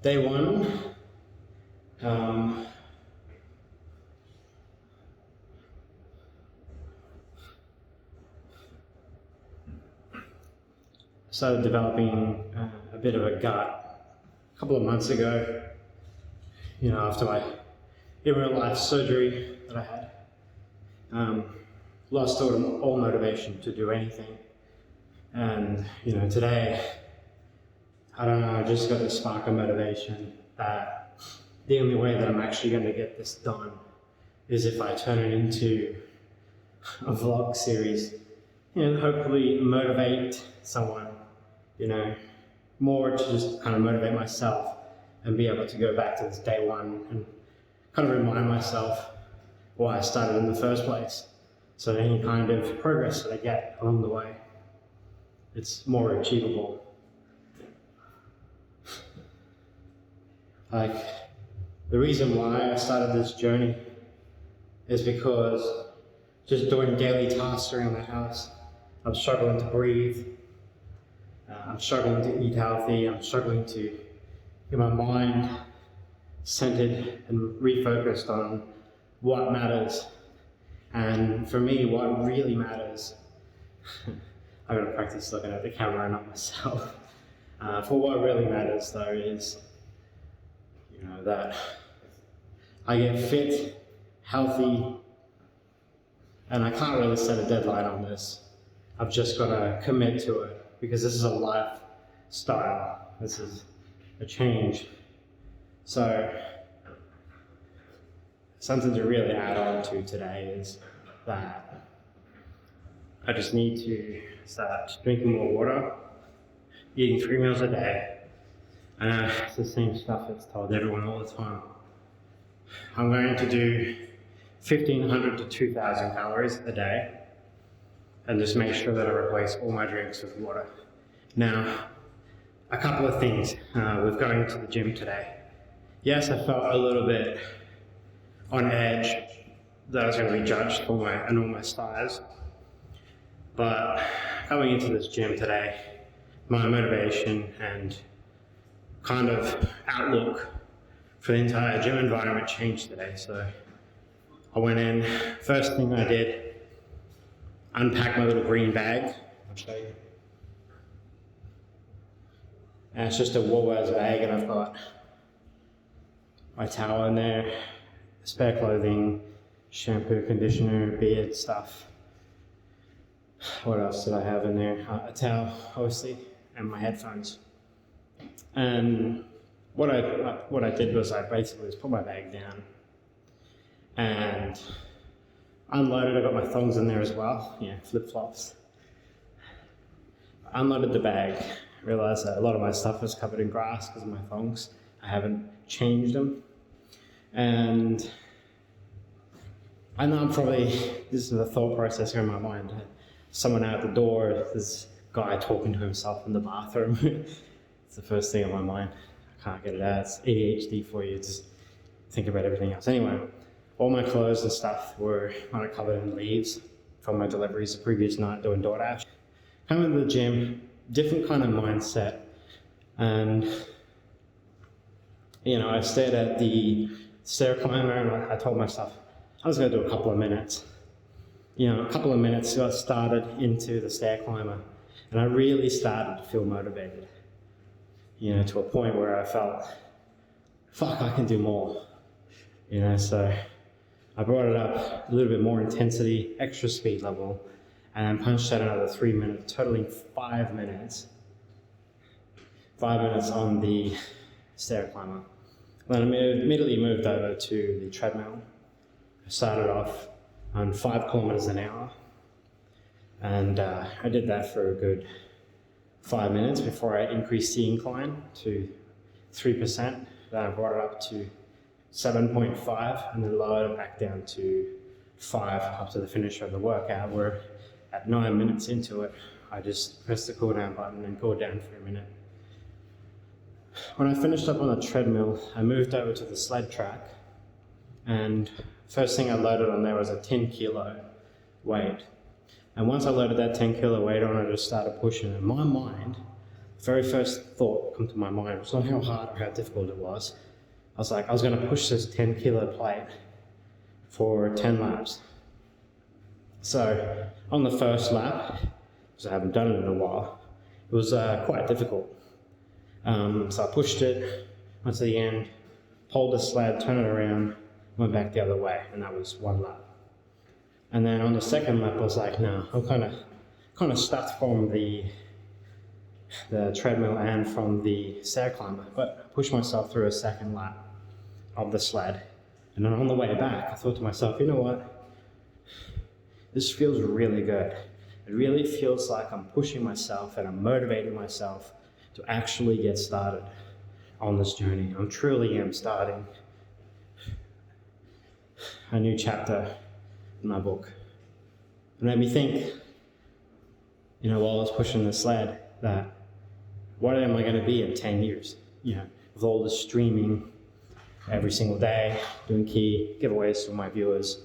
Day one, started developing a bit of a gut a couple of months ago, after my in real life surgery that I had. Lost all motivation to do anything. And, today, I don't know, I just got this spark of motivation that the only way that I'm actually going to get this done is if I turn it into a vlog series, hopefully motivate someone, more to just kind of motivate myself and be able to go back to this day one and kind of remind myself why I started in the first place. So any kind of progress that I get along the way, it's more achievable. Like, the reason why I started this journey is because just doing daily tasks around the house, I'm struggling to breathe, I'm struggling to eat healthy, I'm struggling to get my mind centered and refocused on what matters. And for me, what really matters, I'm going to practice looking at the camera and not myself. For what really matters though is, that I get fit, healthy, and I can't really set a deadline on this. I've just got to commit to it because this is a lifestyle. This is a change. So, something to really add on to today is that I just need to start drinking more water, eating 3 meals a day. I know it's the same stuff that's told everyone all the time. I'm going to do 1,500 to 2,000 calories a day and just make sure that I replace all my drinks with water. Now, a couple of things with going to the gym today. Yes, I felt a little bit on edge that I was going to be judged for my enormous thighs. But coming into this gym today, my motivation and kind of outlook for the entire gym environment changed today. So I went in, first thing I did, unpack my little green bag. I'll show you. And it's just a Woolworths bag, and I've got my towel in there, spare clothing, shampoo, conditioner, beard stuff. What else did I have in there? A towel, obviously, and my headphones. And what I did was I basically just put my bag down and unloaded. I got my thongs in there as well, flip-flops. Unloaded the bag, realized that a lot of my stuff was covered in grass because of my thongs. I haven't changed them. And I know this is a thought process here in my mind. Someone out the door, this guy talking to himself in the bathroom. It's the first thing on my mind. I can't get it out. It's ADHD for you. Just think about everything else. Anyway, all my clothes and stuff were kind of covered in leaves from my deliveries the previous night doing DoorDash. Coming to the gym, different kind of mindset. And, I stared at the stair climber and I told myself, I was going to do a couple of minutes. A couple of minutes got started into the stair climber and I really started to feel motivated, to a point where I felt, fuck, I can do more, so I brought it up a little bit more intensity, extra speed level, and then punched out another 3 minutes, totaling 5 minutes. 5 minutes on the stair climber. Then I immediately moved over to the treadmill. I started off on 5 kilometers an hour. And I did that for a good 5 minutes before I increased the incline to 3%. Then I brought it up to 7.5 and then lowered it back down to 5 up to the finish of the workout, where at 9 minutes into it, I just pressed the cool down button and cooled down for a minute. When I finished up on the treadmill, I moved over to the sled track, and first thing I loaded on there was a 10 kilo weight. And once I loaded that 10 kilo weight on, I just started pushing. In my mind, very first thought come to my mind was not how hard or how difficult it was. I was like, I was going to push this 10 kilo plate for 10 laps. So on the first lap, because I haven't done it in a while, it was quite difficult. So I pushed it, went to the end, pulled the sled, turned it around, went back the other way, and that was 1 lap. And then on the second lap, I was like, no, I'm kind of stuck from the treadmill and from the stair climber, but I pushed myself through a second lap of the sled. And then on the way back, I thought to myself, you know what? This feels really good. It really feels like I'm pushing myself and I'm motivating myself to actually get started on this journey. I truly am starting a new chapter in my book. It made me think, while I was pushing the sled, that what am I going to be in 10 years? With all this streaming every single day, doing key giveaways for my viewers.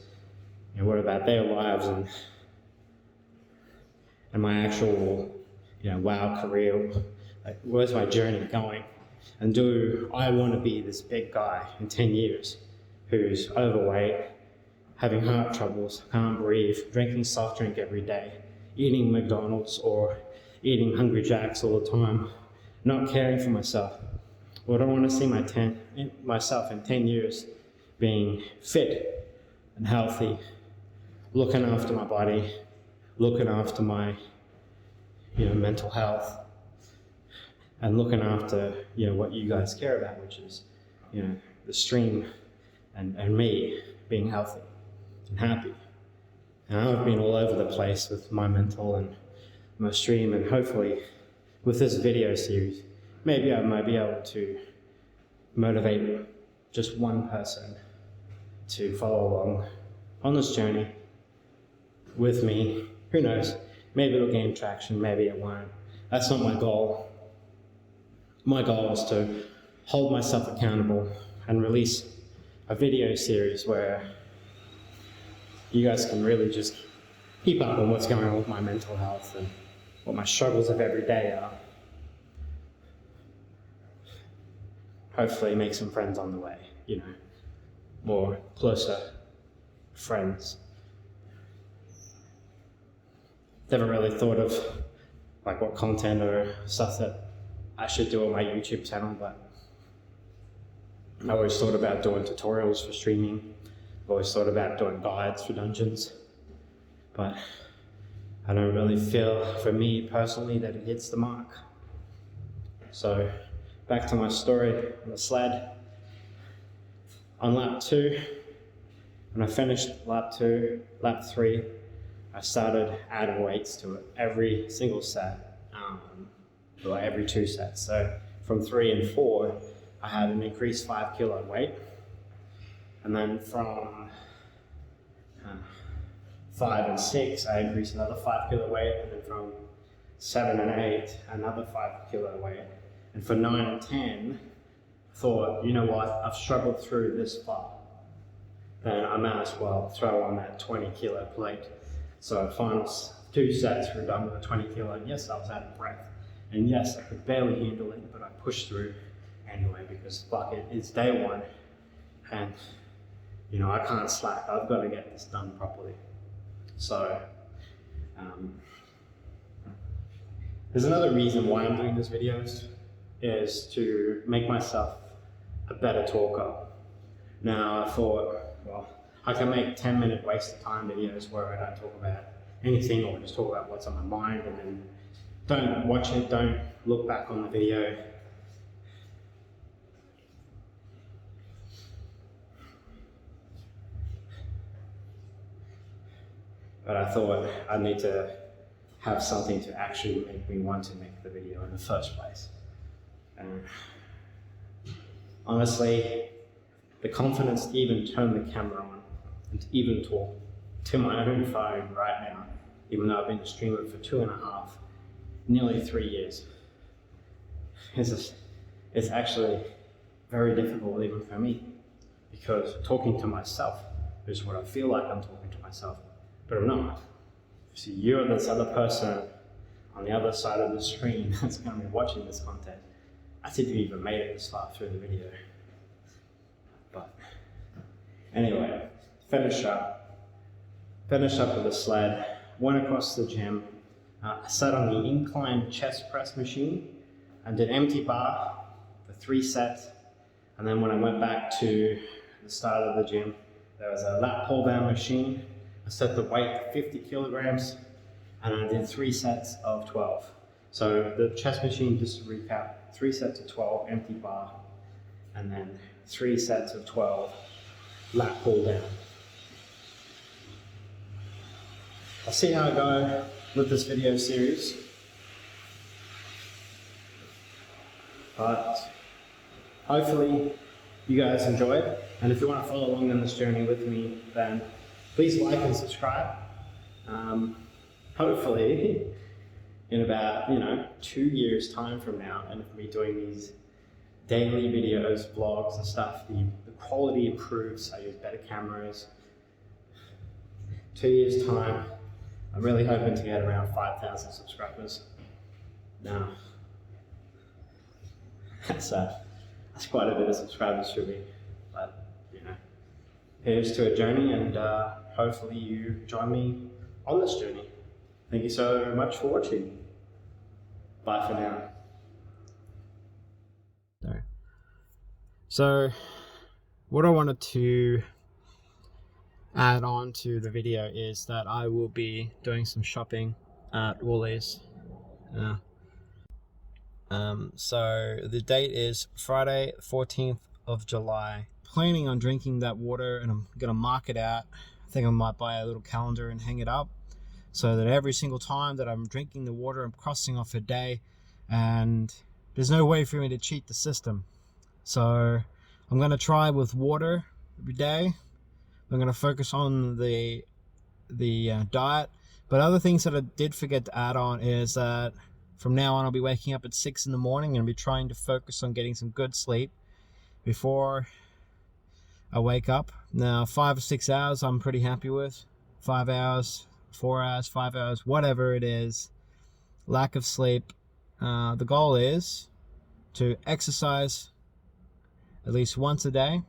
What about their lives and my actual, wow career? Like, where's my journey going? And do I want to be this big guy in 10 years who's overweight, having heart troubles, can't breathe, drinking soft drink every day, eating McDonald's or eating Hungry Jacks all the time, not caring for myself? Or do I want to see myself in 10 years being fit and healthy, looking after my body, looking after my mental health, and looking after what you guys care about, which is the stream and me being healthy and happy. And I've been all over the place with my mental and my stream, and hopefully with this video series, maybe I might be able to motivate just one person to follow along on this journey with me. Who knows? Maybe it'll gain traction, maybe it won't. That's not my goal. My goal is to hold myself accountable and release a video series where you guys can really just keep up on what's going on with my mental health and what my struggles of every day are. Hopefully make some friends on the way, more closer friends. Never really thought of what content or stuff that I should do on my YouTube channel, but I always thought about doing tutorials for streaming. I've always thought about doing guides for dungeons, but I don't really feel, for me personally, that it hits the mark. So back to my story on the sled. On lap 2, when I finished lap 3, I started adding weights to it every single set, or every 2 sets. So from 3 and 4, I had an increased 5 kilo weight. And then from 5 and 6, I increased another 5 kilo weight. And then from 7 and 8, another 5 kilo weight. And for 9 and 10, I thought, you know what, I've struggled through this far. Then I might as well throw on that 20 kilo plate. So final 2 sets were done with a 20 kilo. And yes, I was out of breath. And yes, I could barely handle it, but I pushed through anyway because fuck it, it's day 1. And I can't slack. I've got to get this done properly. So there's another reason why I'm doing these videos, is to make myself a better talker. Now I thought, well, I can make 10-minute waste of time videos where I don't talk about anything or just talk about what's on my mind, and then don't watch it, don't look back on the video. But I thought I need to have something to actually make me want to make the video in the first place. Honestly, the confidence to even turn the camera on and to even talk to my own phone right now, even though I've been a streamer for 2.5, nearly 3 years, it's actually very difficult even for me, because talking to myself is what I feel like I'm talking to myself, but I'm not. See, you're this other person on the other side of the screen that's going to be watching this content. I didn't even made it this far through the video. But anyway, finish up with the sled, went across the gym, I sat on the incline chest press machine and did empty bar for 3 sets. And then when I went back to the start of the gym, there was a lat pull down machine. I set the weight to 50 kilograms and I did 3 sets of 12. So the chest machine, just to recap, 3 sets of 12 empty bar, and then 3 sets of 12 lat pull down. I'll see how I go with this video series, but hopefully you guys enjoyed, and if you want to follow along on this journey with me, then please like and subscribe. Hopefully in about 2 years time from now, and if me doing these daily videos, vlogs and stuff, the quality improves. I use better cameras. 2 years time, I'm really hoping to get around 5,000 subscribers. Now, that's quite a bit of subscribers for me, but here's to a journey, and hopefully you join me on this journey. Thank you so much for watching. Bye for now. So, what I wanted to add on to the video is that I will be doing some shopping at Woolies. So the date is Friday, 14th of July. Planning on drinking that water, and I'm gonna mark it out. I think I might buy a little calendar and hang it up, so that every single time that I'm drinking the water, I'm crossing off a day, and there's no way for me to cheat the system. So I'm gonna try with water every day. I'm gonna focus on the diet, but other things that I did forget to add on is that from now on I'll be waking up at 6 in the morning and be trying to focus on getting some good sleep before I wake up. Now 5 or 6 hours I'm pretty happy with. 5 hours, 4 hours, 5 hours, whatever it is. Lack of sleep. The goal is to exercise at least once a day.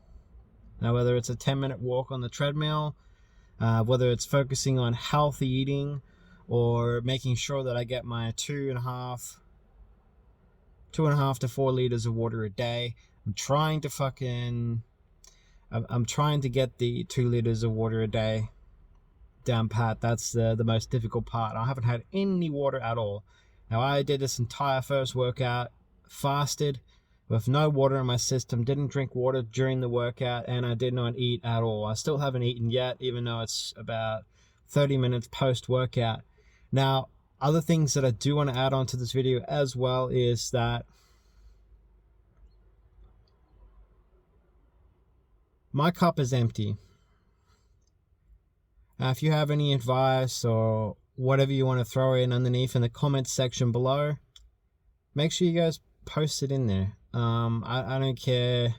Now, whether it's a 10-minute walk on the treadmill, whether it's focusing on healthy eating, or making sure that I get my 2.5 to 4 liters of water a day. I'm trying to get the 2 liters of water a day down pat. That's the most difficult part. I haven't had any water at all. Now, I did this entire first workout, fasted, with no water in my system, didn't drink water during the workout, and I did not eat at all. I still haven't eaten yet, even though it's about 30 minutes post-workout. Now, other things that I do want to add on to this video as well is that my cup is empty. Now, if you have any advice or whatever you want to throw in underneath in the comments section below, make sure you guys post it in there. I don't care.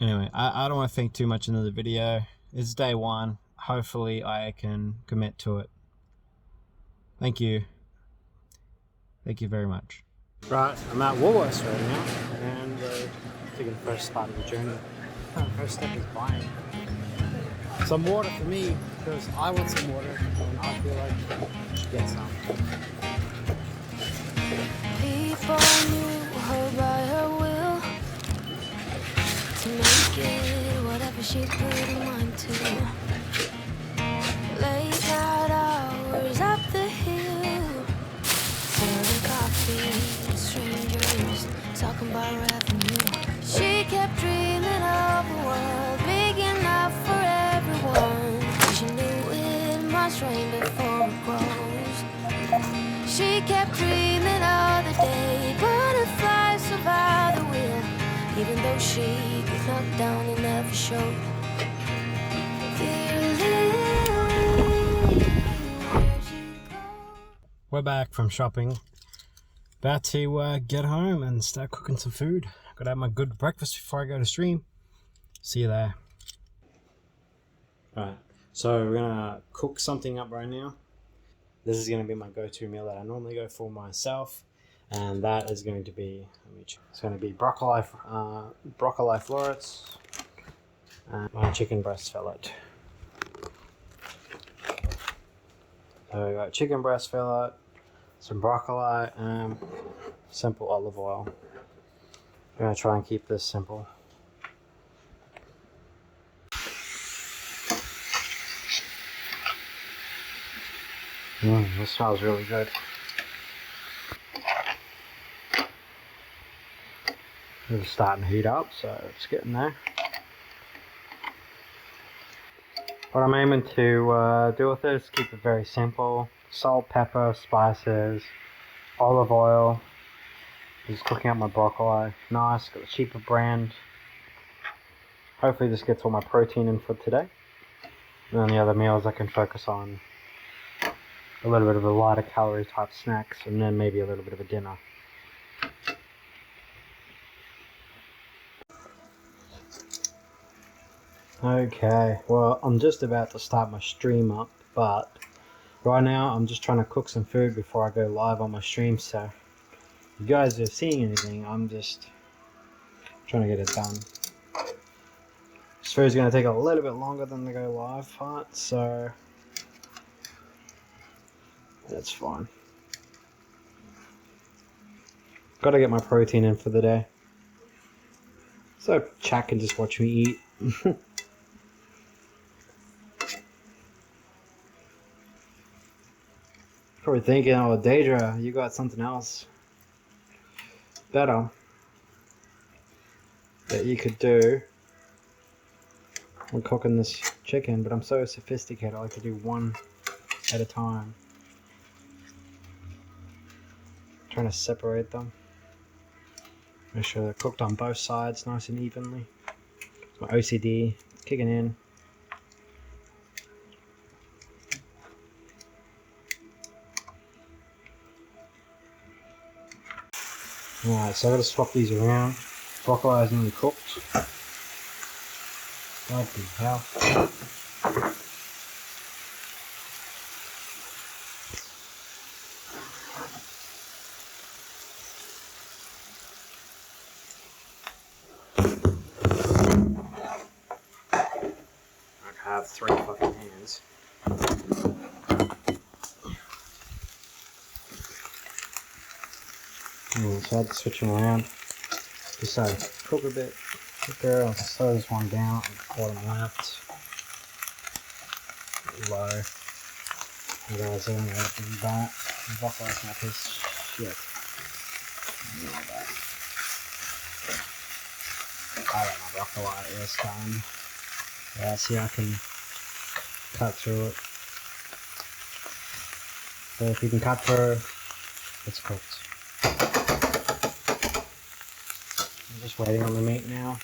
Anyway, I don't want to think too much into the video. It's day one. Hopefully I can commit to it. Thank you. Thank you very much. Right, I'm at Woolworths right now, and we're taking the first part of the journey. First step is buying some water for me, because I want some water, and I feel like I should get some. People knew her by her will to make it whatever she put her mind to. Late night hours up the hill, serving coffee, strangers talking about revenue. She kept dreaming of a world big enough for everyone. She knew it must rain before it grows. She kept dreaming of the day butterflies survived the wheel, even though she got knocked down and never showed. We're back from shopping. About to get home and start cooking some food. Gotta have my good breakfast before I go to stream. See you there. Alright, so we're gonna cook something up right now. This is going to be my go-to meal that I normally go for myself, and that is going to be, it's going to be broccoli florets and my chicken breast fillet. So we got chicken breast fillet, some broccoli, and simple olive oil. I'm going to try and keep this simple. This smells really good. It's starting to heat up, so it's getting there. What I'm aiming to do with this, keep it very simple. Salt, pepper, spices, olive oil. Just cooking up my broccoli. Nice, got a cheaper brand. Hopefully this gets all my protein in for today. And then the other meals I can focus on a little bit of a lighter calorie type snacks, and then maybe a little bit of a dinner. Okay, well, I'm just about to start my stream up, but right now I'm just trying to cook some food before I go live on my stream, so if you guys are seeing anything, I'm just trying to get it done. This food's going to take a little bit longer than the go live part, so that's fine. Gotta get my protein in for the day, so chat can just watch me eat. Probably thinking, oh, Daedra, you got something else better that you could do when cooking this chicken, but I'm so sophisticated, I like to do one at a time. Trying to separate them. Make sure they're cooked on both sides nice and evenly. My OCD kicking in. Alright, so I gotta swap these around. Broccoli is nearly cooked. Bloody hell. I have 3 fucking hands. So I had to switch them around. Decided to cook a bit quicker. I'll slow this one down on the bottom left. Low. Otherwise I'm going to open that. The broccoli's not his shit. I like my broccoli is done. Yeah, see, I can cut through it. So if you can cut through, it's cooked. I'm just waiting on the meat now.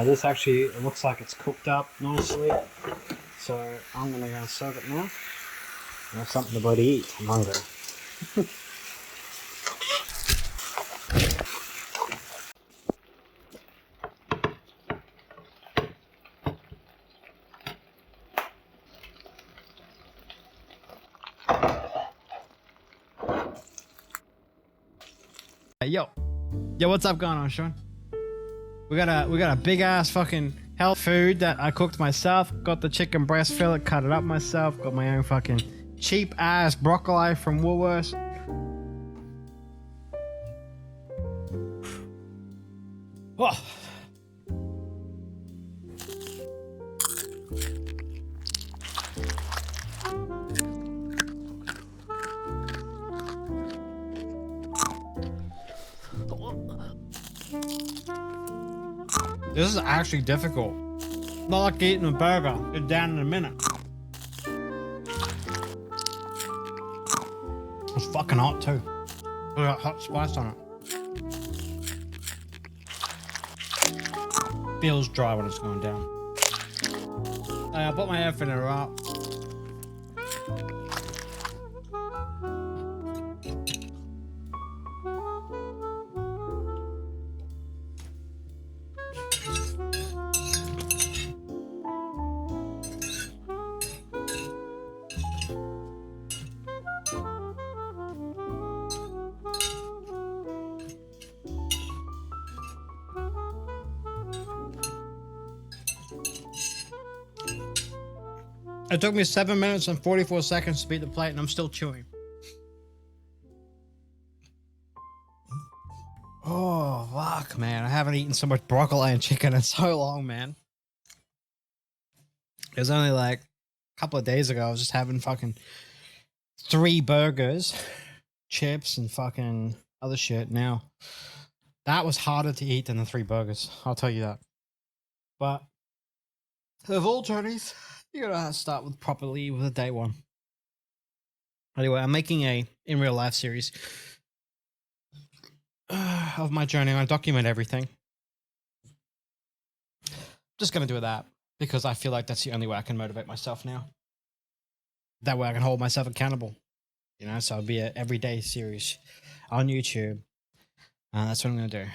This actually looks like it's cooked up nicely, so I'm gonna go serve it now. I have something to bloody eat. I'm hungry. Yo, what's up going on, Sean? We got a big ass fucking health food that I cooked myself. Got the chicken breast fillet, cut it up myself. Got my own fucking cheap ass broccoli from Woolworths. Whoa. This is actually difficult. Not like eating a burger. It's down in a minute. It's fucking hot too. We got hot spice on it. Feels dry when it's going down. Hey, I put my air filter up. It took me 7 minutes and 44 seconds to beat the plate, and I'm still chewing. Oh, fuck, man. I haven't eaten so much broccoli and chicken in so long, man. It was only like a couple of days ago. I was just having fucking 3 burgers, chips, and fucking other shit. Now, that was harder to eat than the 3 burgers. I'll tell you that. But of all journeys, you gotta start with properly with a day one. Anyway, I'm making a in real life series of my journey. I document everything. Just gonna do that because I feel like that's the only way I can motivate myself now. That way I can hold myself accountable. You know, so it'll be an everyday series on YouTube. That's what I'm gonna do.